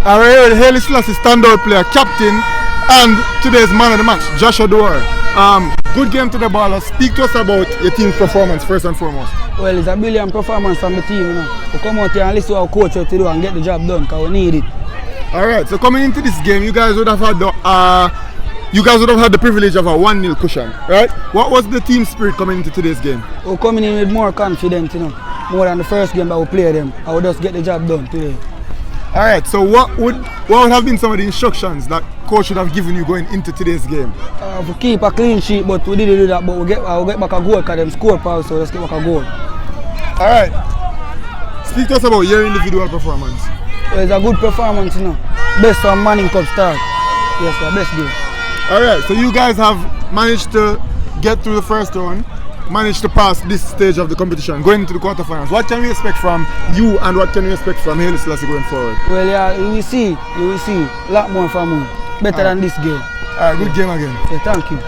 And we heard Haile Selassie standout player, captain, and today's man of the match, Joshua Dewar. Good game to the ballers. Speak to us about your team's performance first and foremost. Well, it's a brilliant performance from the team. You know. We come out here and listen to our coach what to do and get the job done because we need it. Alright, so coming into this game, you guys would have had the privilege of a 1-0 cushion, right? What was the team spirit coming into today's game? We're coming in with more confidence, you know, more than the first game that we played them. I would just get the job done today. Alright, so what would have been some of the instructions that coach would have given you going into today's game? We keep a clean sheet, but we didn't do that. But we'll get back a goal because them scored power, so let's get back a goal. Alright, speak to us about your individual performance. Well, it's a good performance, you know. Best from Manning Cup start. Yes, the best game. Alright, so you guys have managed to get through the first round, managed to pass this stage of the competition, going into the quarterfinals. What can we expect from you and what can we expect from Haile Selassie going forward? Well, yeah, you will see a lot more from you. Better than this game. Alright, good game again. Yeah, thank you.